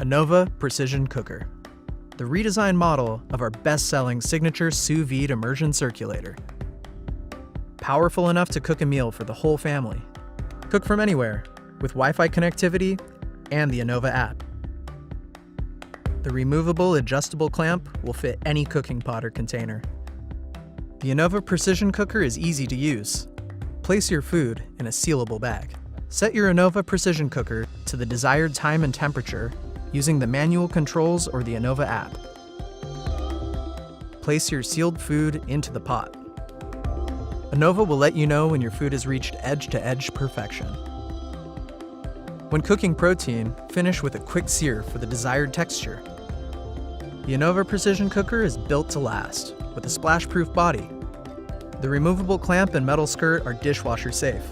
Anova Precision Cooker, the redesigned model of our best-selling signature sous-vide immersion circulator. Powerful enough to cook a meal for the whole family. Cook from anywhere with Wi-Fi connectivity and the Anova app. The removable adjustable clamp will fit any cooking pot or container. The Anova Precision Cooker is easy to use. Place your food in a sealable bag. Set your Anova Precision Cooker to the desired time and temperature using the manual controls or the Anova app. Place your sealed food into the pot. Anova will let you know when your food has reached edge-to-edge perfection. When cooking protein, finish with a quick sear for the desired texture. The Anova Precision Cooker is built to last, with a splash-proof body. The removable clamp and metal skirt are dishwasher safe.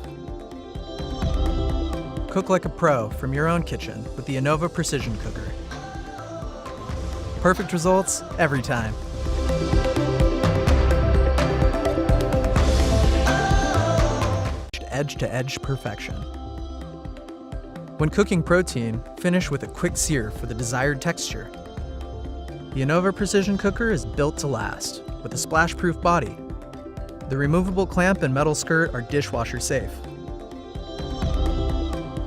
Cook like a pro from your own kitchen with the Anova Precision Cooker. Perfect results every time. Edge-to-edge perfection. When cooking protein, finish with a quick sear for the desired texture. The Anova Precision Cooker is built to last, with a splash-proof body. The removable clamp and metal skirt are dishwasher safe.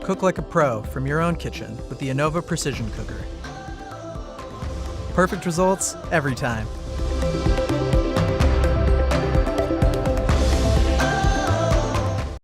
Cook like a pro from your own kitchen with the Anova Precision Cooker. Perfect results every time.